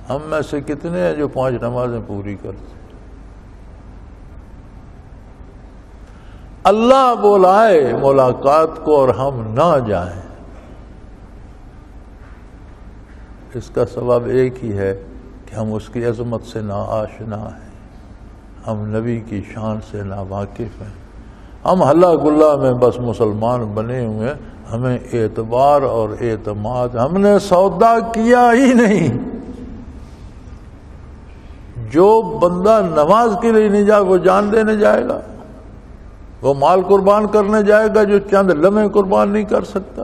ہم میں سے کتنے ہیں جو 5 نمازیں پوری کرتے؟ اللہ بلائے ملاقات کو اور ہم نہ جائیں، اس کا سبب ایک ہی ہے کہ ہم اس کی عظمت سے نا آشنا ہیں، ہم نبی کی شان سے نا واقف ہیں، ہم ہلا گلا میں بس مسلمان بنے ہوئے، ہمیں اعتبار اور اعتماد، ہم نے سودا کیا ہی نہیں۔ جو بندہ نماز کے لیے نہیں جائے وہ جان دینے جائے گا، وہ مال قربان کرنے جائے گا جو چند لمحے قربان نہیں کر سکتا۔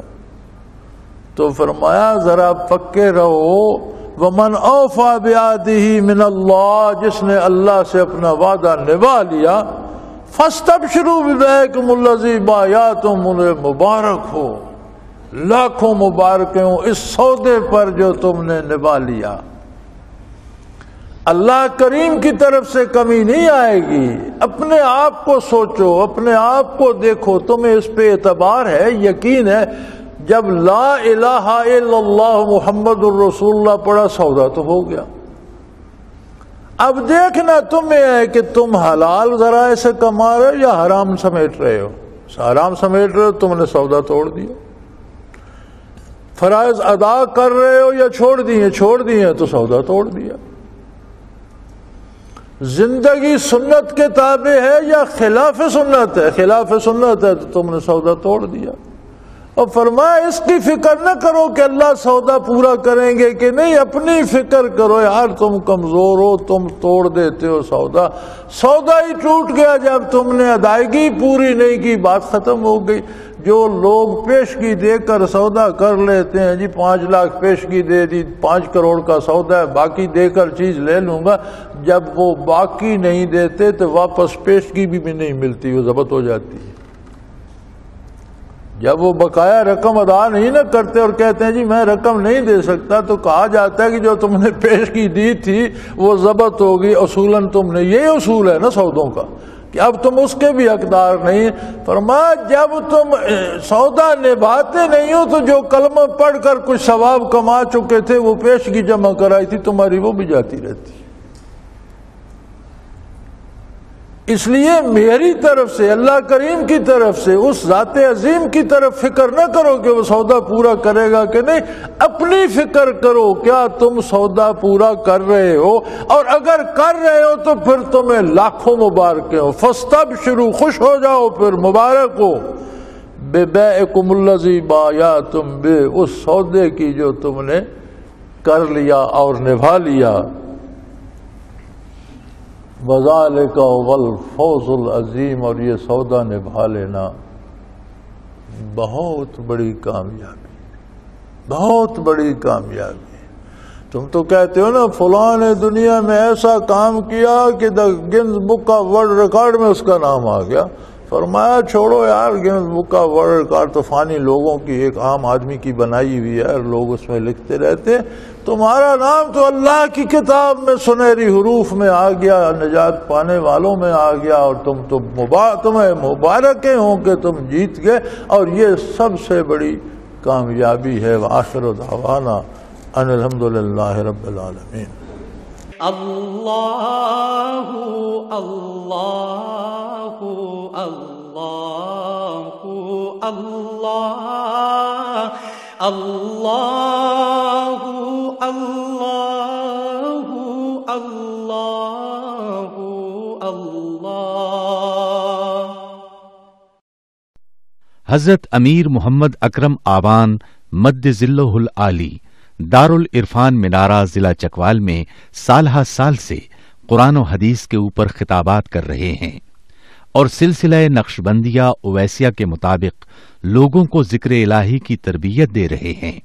تو فرمایا ذرا پکے رہو، وَمَنْ أَوْفَى بِعَهْدِهِ مِنَ اللَّهِ، جس نے اللہ سے اپنا وعدہ نبھا لیا، فَاسْتَبْشِرُوا بِبَيْعِكُمُ الَّذِي بَایَعْتُم، انہیں مبارک ہو، لاکھوں مبارکیں ہوں اس سودے پر جو تم نے نبھا لیا۔ اللہ کریم کی طرف سے کمی نہیں آئے گی۔ اپنے آپ کو سوچو، اپنے آپ کو دیکھو، تمہیں اس پہ اعتبار ہے، یقین ہے؟ جب لا الہ الا اللہ محمد الرسول اللہ پڑھا، سودا تو ہو گیا۔ اب دیکھنا تمہیں ہے کہ تم حلال ذرائع سے کما رہے ہو یا حرام سمیٹ رہے ہو۔ حرام سمیٹ رہے ہو، تم نے سودا توڑ دیا۔ فرائض ادا کر رہے ہو یا چھوڑ دیے تو سودا توڑ دیا۔ زندگی سنت کے تابع ہے یا خلاف سنت ہے؟ خلاف سنت ہے تو تم نے سودا توڑ دیا۔ اور فرمایا اس کی فکر نہ کرو کہ اللہ سودا پورا کریں گے کہ نہیں، اپنی فکر کرو یار، تم کمزور ہو، تم توڑ دیتے ہو سودا، سودا ہی ٹوٹ گیا جب تم نے ادائیگی پوری نہیں کی، بات ختم ہو گئی۔ جو لوگ پیشگی دے کر سودا کر لیتے ہیں، جی 5 لاکھ پیشگی دے دی، 5 کروڑ کا سودا ہے، باقی دے کر چیز لے لوں گا، جب وہ باقی نہیں دیتے تو واپس پیشگی بھی نہیں ملتی، وہ ضبط ہو جاتی ہے۔ جب وہ بقایا رقم ادا نہیں نہ کرتے اور کہتے ہیں جی میں رقم نہیں دے سکتا، تو کہا جاتا ہے کہ جو تم نے پیشگی دی تھی وہ ضبط ہوگی، اصولاً تم نے، یہ اصول ہے نا سودوں کا کہ اب تم اس کے بھی حقدار نہیں۔ فرمایا جب تم سودا نبھاتے نہیں ہو تو جو کلمہ پڑھ کر کچھ ثواب کما چکے تھے وہ پیشگی جمع کرائی تھی تمہاری، وہ بھی جاتی رہتی۔ اس لیے میری طرف سے، اللہ کریم کی طرف سے، اس ذات عظیم کی طرف فکر نہ کرو کہ وہ سودا پورا کرے گا کہ نہیں، اپنی فکر کرو کیا تم سودا پورا کر رہے ہو، اور اگر کر رہے ہو تو پھر تمہیں لاکھوں مبارکیں ہو۔ فاستبشروا، خوش ہو جاؤ، پھر مبارک ہو، بِبَیعِکُمُ الَّذِی بَایَعْتُم بِہ، اس سودے کی جو تم نے کر لیا اور نبھا لیا۔ وَذَلِکَ هُوَ الْفَوْزُ الْعَظِیمُ، اور یہ سودا نبھا لینا بہت بڑی کامیابی، بہت بڑی کامیابی۔ تم تو کہتے ہو نا فلاں نے دنیا میں ایسا کام کیا کہ the Guinness Book of World Record میں اس کا نام آ گیا۔ فرمایا چھوڑو یار، Guinness Book of World Record تو فانی لوگوں کی، ایک عام آدمی کی بنائی ہوئی ہے، لوگ اس میں لکھتے رہتے، تمہارا نام تو اللہ کی کتاب میں سنہری حروف میں آ گیا، نجات پانے والوں میں آ گیا، اور تمہیں مبارکیں ہوں کہ تم جیت گئے، اور یہ سب سے بڑی کامیابی ہے۔ وآخر دعوانا ان الحمدللہ رب العالمین۔ اللہ اللہ اللہ اللہ اللہ اللہ اللہ اللہ۔ حضرت امیر محمد اکرم آبان مد ظلہ العالی دارالعرفان منارہ ضلع چکوال میں سالہ سال سے قرآن و حدیث کے اوپر خطابات کر رہے ہیں۔ اور سلسلہ نقشبندیہ اویسیہ کے مطابق لوگوں کو ذکر الہی کی تربیت دے رہے ہیں۔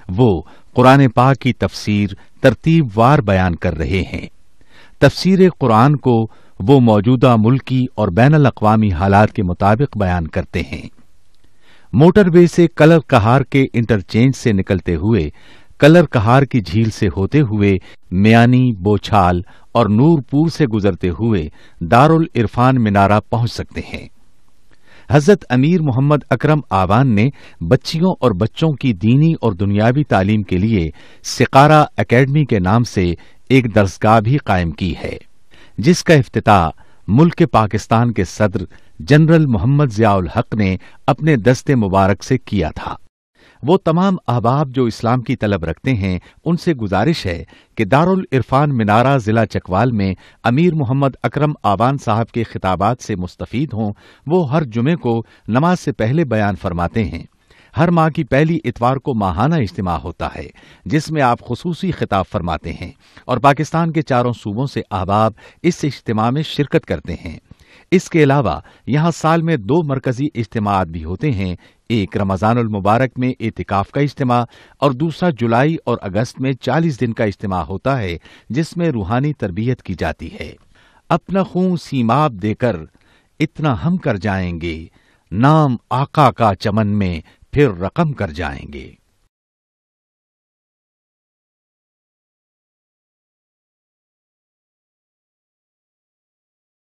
وہ قرآن پاک کی تفسیر ترتیب وار بیان کر رہے ہیں۔ تفسیر قرآن کو وہ موجودہ ملکی اور بین الاقوامی حالات کے مطابق بیان کرتے ہیں۔ موٹر وے سے کلر کہار کے انٹرچینج سے نکلتے ہوئے کلر کہار کی جھیل سے ہوتے ہوئے میانی، بوچھال اور نور پور سے گزرتے ہوئے دارالعرفان منارہ پہنچ سکتے ہیں۔ حضرت امیر محمد اکرم آوان نے بچیوں اور بچوں کی دینی اور دنیاوی تعلیم کے لیے سقارہ اکیڈمی کے نام سے ایک درسگاہ بھی قائم کی ہے، جس کا افتتاح ملک پاکستان کے صدر جنرل محمد ضیاء الحق نے اپنے دست مبارک سے کیا تھا۔ وہ تمام احباب جو اسلام کی طلب رکھتے ہیں ان سے گزارش ہے کہ دارالعرفان منارہ ضلع چکوال میں امیر محمد اکرم آوان صاحب کے خطابات سے مستفید ہوں۔ وہ ہر جمعے کو نماز سے پہلے بیان فرماتے ہیں۔ ہر ماہ کی پہلی اتوار کو ماہانہ اجتماع ہوتا ہے جس میں آپ خصوصی خطاب فرماتے ہیں اور پاکستان کے چاروں صوبوں سے احباب اس اجتماع میں شرکت کرتے ہیں۔ اس کے علاوہ یہاں سال میں 2 مرکزی اجتماعات بھی ہوتے ہیں، ایک رمضان المبارک میں اعتکاف کا اجتماع اور دوسرا جولائی اور اگست میں 40 دن کا اجتماع ہوتا ہے جس میں روحانی تربیت کی جاتی ہے۔ اپنا خون سیماب دے کر اتنا ہم کر جائیں گے، نام آقا کا چمن میں پھر رقم کر جائیں گے۔